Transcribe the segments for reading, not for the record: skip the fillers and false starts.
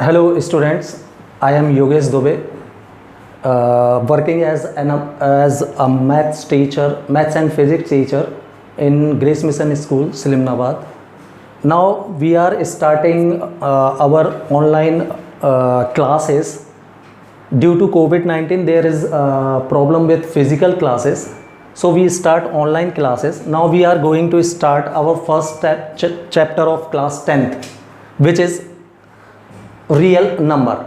Hello students, I am Yogesh Dubey, working as a maths teacher, maths and physics teacher in Grace Mission School, Salimnabad. Now we are starting our online classes. Due to COVID-19, there is a problem with physical classes. So we start online classes. Now we are going to start our first chapter of class 10th, which is real number.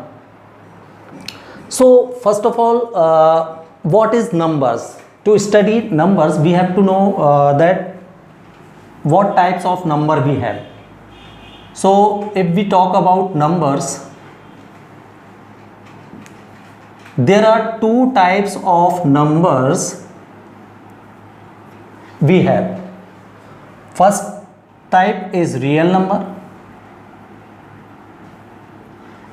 So first of all, what is numbers? To study numbers, we have to know that what types of number we have. So if we talk about numbers, there are two types of numbers we have. First type is real number,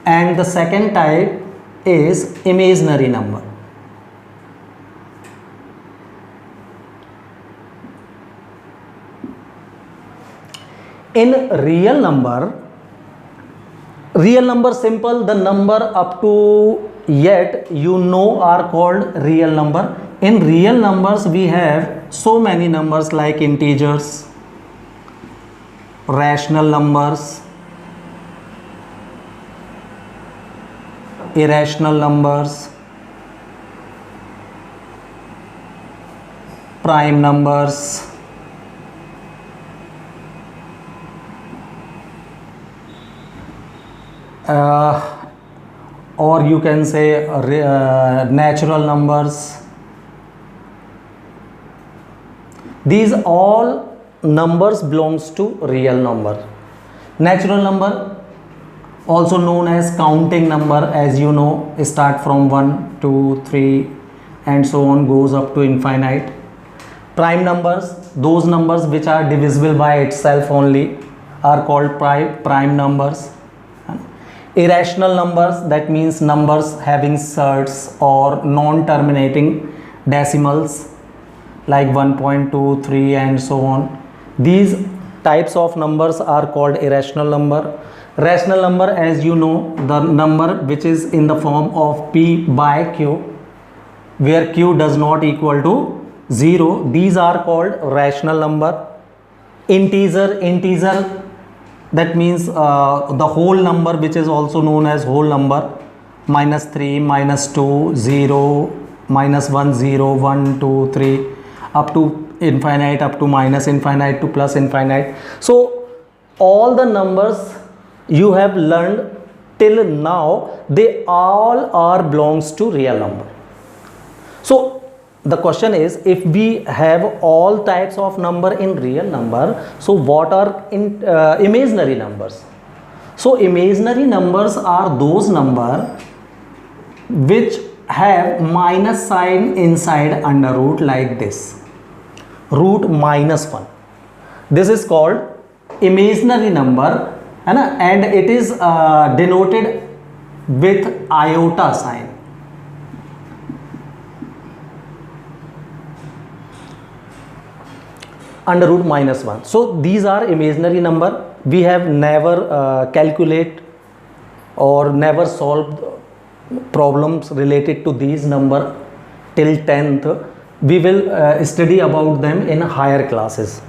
and the second type is imaginary number. In real number simple, the number up to yet you know are called real number. In real numbers we have so many numbers like integers, rational numbers, irrational numbers, prime numbers, or you can say natural numbers. These all numbers belongs to real number. Natural number, also known as counting number, as you know, start from 1, 2, 3 and so on, goes up to infinite. Prime numbers, those numbers which are divisible by itself only, are called prime numbers. Irrational numbers, that means numbers having surds or non-terminating decimals like 1.2, 3 and so on. These types of numbers are called irrational number. Rational number, as you know, the number which is in the form of p by q, where q does not equal to 0. These are called rational number. Integer, that means the whole number, which is also known as whole number, -3, -2, 0, -1, 0, 1, 2, 3, up to infinite, up to minus infinite, to plus infinite. So all the numbers you have learned till now, they all are belongs to real number. So the question is, if we have all types of number in real number, so what are in imaginary numbers? So imaginary numbers are those number which have minus sign inside under root, like this, root -1. This is called imaginary number, and it is denoted with iota sign. Under root -1. So these are imaginary number. We have never calculate or never solved problems related to these number till 10th. We will study about them in higher classes.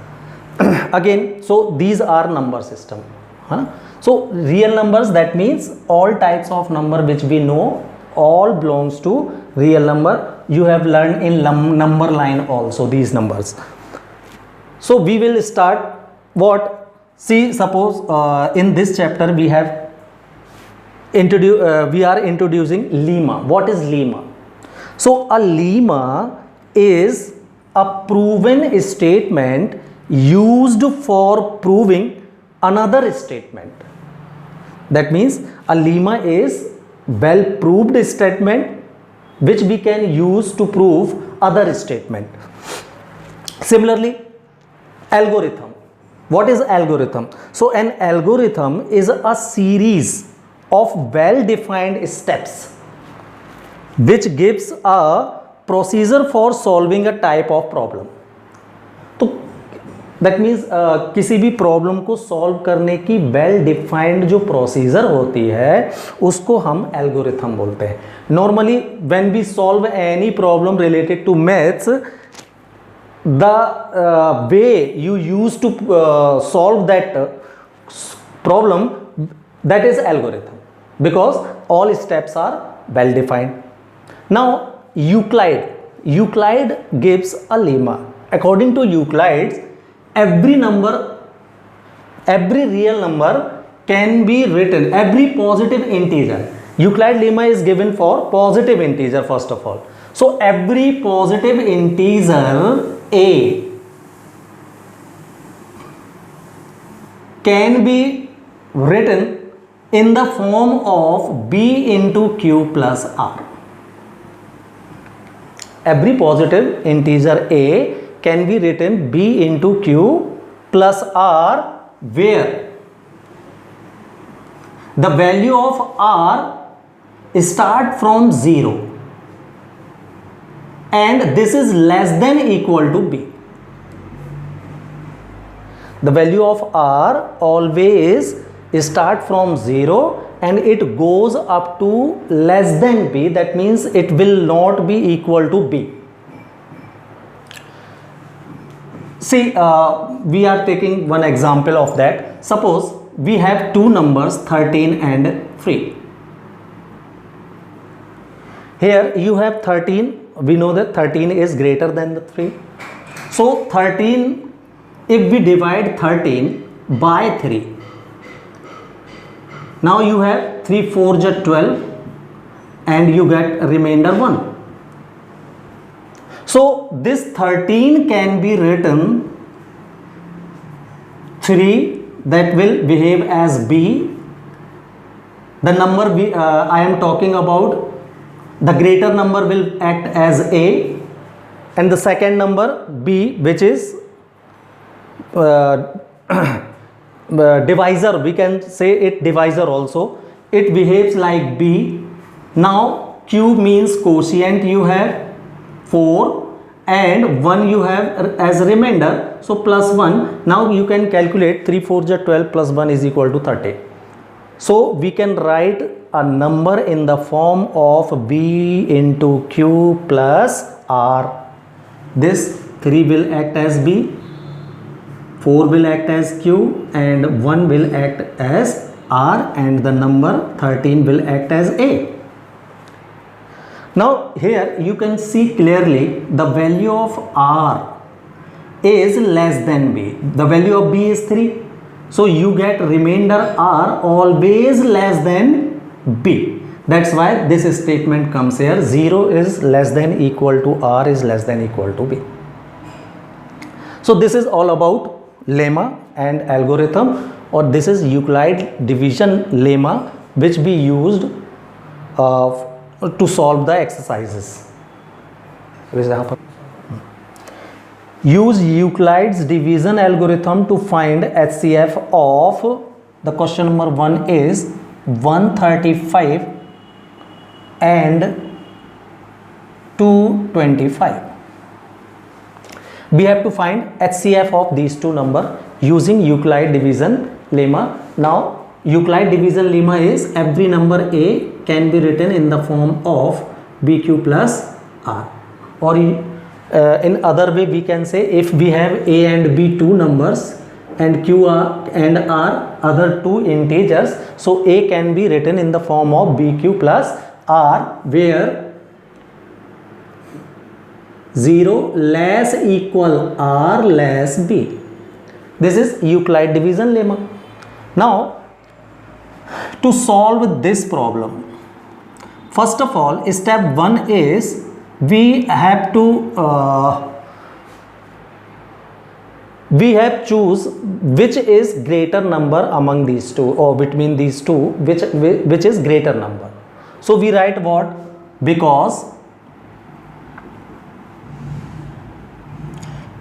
Again, so these are number system. So real numbers, that means all types of number which we know, all belongs to real number. You have learned in number line also these numbers. So we will start what? See, suppose in this chapter we have we are introducing lemma. What is lemma? So a lemma is a proven statement used for proving another statement. That means a lemma is well proved statement which we can use to prove other statement. Similarly, algorithm. What is algorithm? So an algorithm is a series of well defined steps which gives a procedure for solving a type of problem. तो that means किसी भी problem को solve करने की well defined जो procedure होती है उसको हम एल्गोरिथम बोलते हैं. Normally when we solve any problem related to maths, the way you use to solve that problem, that is algorithm, because all steps are well defined. Now Euclid gives a lemma. According to Euclid, every real number can be written, every positive integer. Euclid lemma is given for positive integer first of all. So every positive integer a can be written in the form of b into q plus r. Every positive integer a can be written b into q plus r, where the value of r start from 0 and this is less than equal to b. The value of r always start from 0 and it goes up to less than b, that means it will not be equal to b. See, we are taking one example of that. Suppose we have two numbers 13 and 3. Here you have 13. We know that 13 is greater than the 3. So 13, if we divide 13 by 3, now you have 3 4 is 12 and you get remainder 1. So this 13 can be written 3, that will behave as b. The number I am talking about, the greater number will act as a, and the second number b, which is divisor, we can say it divisor also, it behaves like b. Now q means quotient, you have 4 and 1 you have as remainder, so plus 1. Now you can calculate 3 4 is 12 plus 1 is equal to 30. So we can write a number in the form of b into q plus r. This 3 will act as b, 4 will act as q and 1 will act as r, and the number 13 will act as a. Now here you can see clearly the value of r is less than b. The value of b is 3. So you get remainder r always less than b. That's why this statement comes here, 0 is less than equal to r is less than equal to b. So this is all about lemma and algorithm, or this is Euclid division lemma which we used to solve the exercises. Use Euclid's division algorithm to find HCF of, the question number 1 is 135 and 225. We have to find HCF of these two numbers using Euclid division lemma. Now Euclid division lemma is every number a can be written in the form of bq plus r, or in other way we can say, if we have a and b two numbers and q and r other two integers, so a can be written in the form of bq plus r, where 0 less equal r less b. This is Euclid division lemma. Now to solve this problem, first of all, step 1 is we have to choose which is greater number among these two, or between these two, which is greater number. So we write what? Because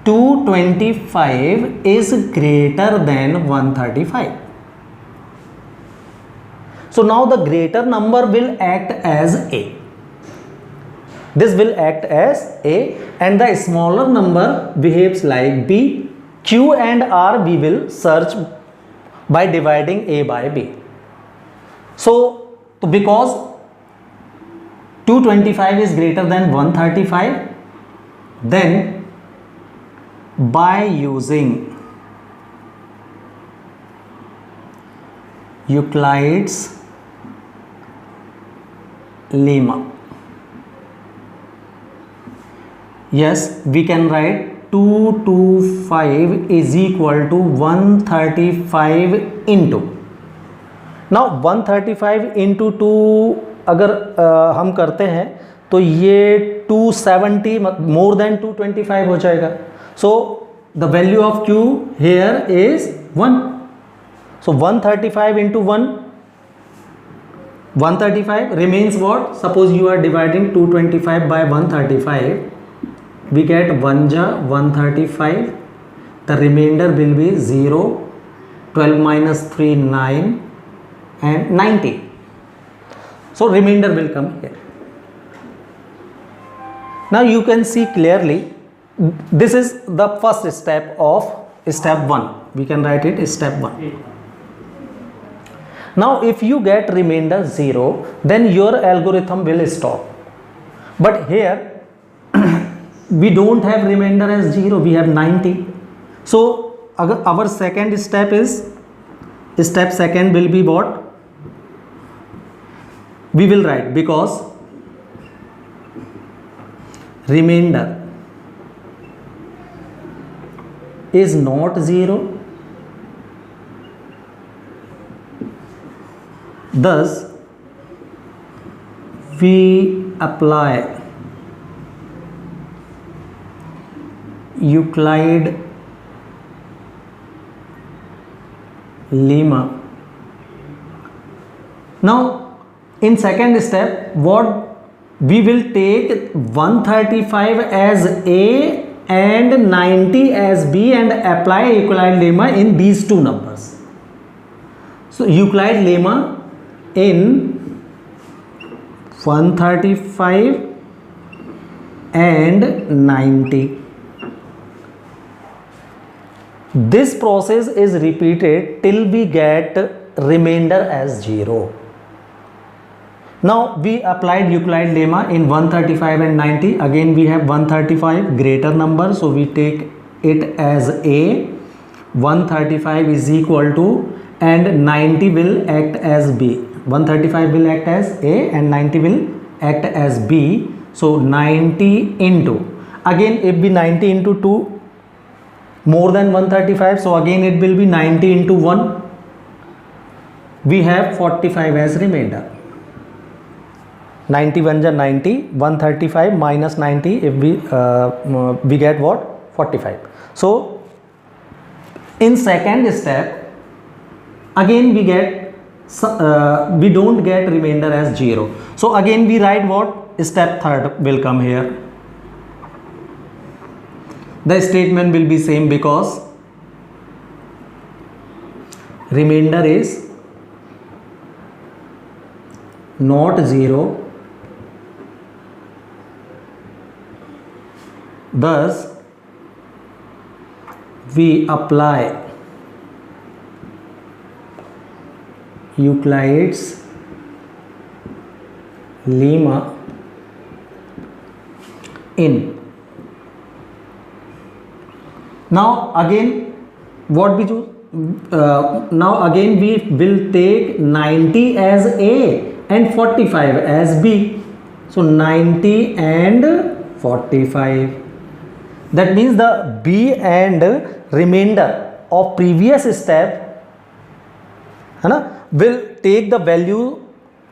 225 is greater than 135. So now the greater number will act as a. This will act as a, and the smaller number behaves like b, Q and R we will search by dividing A by B. So because 225 is greater than 135, then by using Euclid's lemma, yes, we can write 225 is equal to 135 into, now 135 into 2 अगर हम करते हैं तो ये 270 more than 225 हो जाएगा. So the value of Q here is 1. So 135 into 135 remains what? Suppose you are dividing 225 by 135, we get 1 ja 135, the remainder will be 0, 12 minus 3 9 and 90. So remainder will come here. Now you can see clearly, this is the first step of step 1. We can write it step 1. Now if you get remainder 0, then your algorithm will stop. But here we don't have remainder as 0, we have 90. So our second step is, step second will be what? We will write, because remainder is not 0, thus we apply Euclid lemma. Now in second step, what we will take 135 as A and 90 as B and apply Euclid lemma in these two numbers. So Euclid lemma in 135 and 90. This process is repeated till we get remainder as 0. Now we applied Euclid lemma in 135 and 90. Again we have 135 greater number, so we take it as A. 135 is equal to, and 90 will act as B. 135 will act as A and 90 will act as B. So 90 into, again if be 90 into 2 more than 135, so again it will be 90 into 1. We have 45 as remainder. 91 ja 90, 135 minus 90, if we get what? 45. So in second step again we get we don't get remainder as 0. So again we write what? Step third will come here. The statement will be same, because remainder is not 0, thus we apply Euclid's lemma in. Now again what we do? Now again we will take 90 as A and 45 as B. So 90 and 45. That means the B and remainder of previous step will take the value,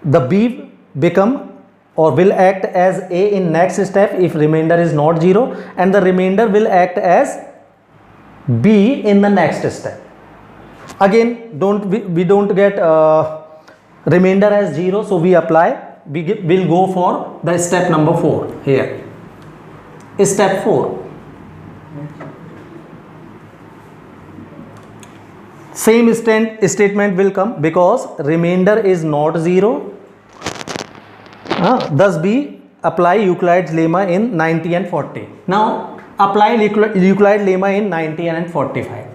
the B become or will act as A in next step if remainder is not 0, and the remainder will act as B in the next step. Again we don't get remainder as 0, so we apply, we'll go for the step number 4 here. Step 4, same statement will come, because remainder is not 0, thus we apply Euclid's lemma in 90 and 40. Now apply Euclid lemma in 90 and 45.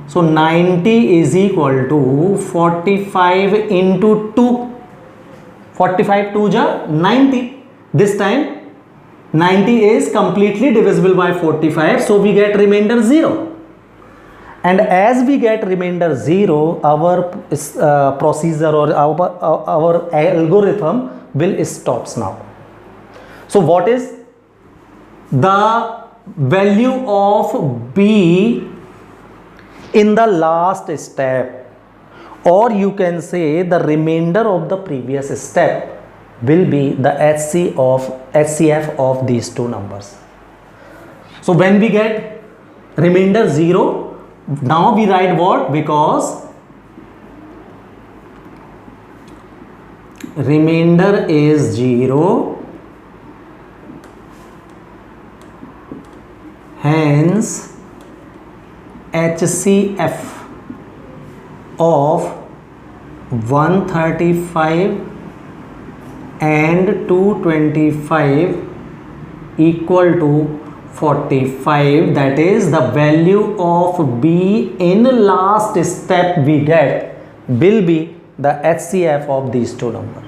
So 90 is equal to 45 into 2. 45 2 ja 90. This time 90 is completely divisible by 45, so we get remainder 0. And as we get remainder 0, our procedure or our algorithm will stops now. So what is the value of B in the last step, or you can say the remainder of the previous step will be the HCF of these two numbers. So when we get remainder 0, now we write what? Because remainder is 0, hence HCF of 135 and 225 equal to 45. That is the value of B in last step we get will be the HCF of these two numbers.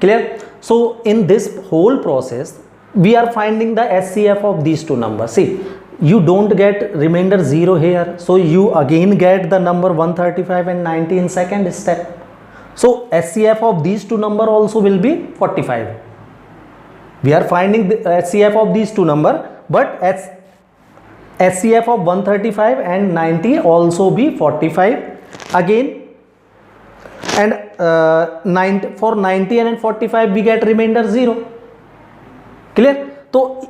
Clear? So in this whole process we are finding the HCF of these two numbers. See, you don't get remainder 0 here, so you again get the number 135 and 90 in second step. So HCF of these two number also will be 45. We are finding the HCF of these two number, but HCF of 135 and 90 also be 45 again. And for 90 and 45 we get remainder 0. Clear? तो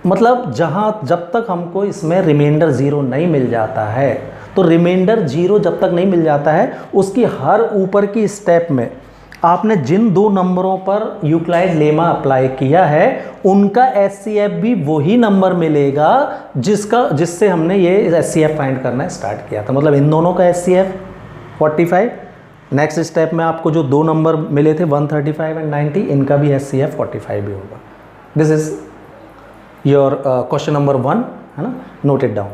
मतलब जब तक हमको इसमें reminder 0 नहीं मिल जाता है, तो रिमाइंडर 0 जब तक नहीं मिल जाता है, उसकी हर ऊपर की स्टेप में आपने जिन दो नंबरों पर यूक्लाइड लेमा अप्लाई किया है उनका एचसीएफ भी वही नंबर मिलेगा जिससे हमने ये एचसीएफ फाइंड करना स्टार्ट किया था. मतलब इन दोनों का एचसीएफ 45, नेक्स्ट स्टेप में आपको जो दो नंबर मिले थे 135 एंड 90, इनका भी एचसीएफ 45 भी होगा. This is your question number 1, है ना, नोट इट डाउन.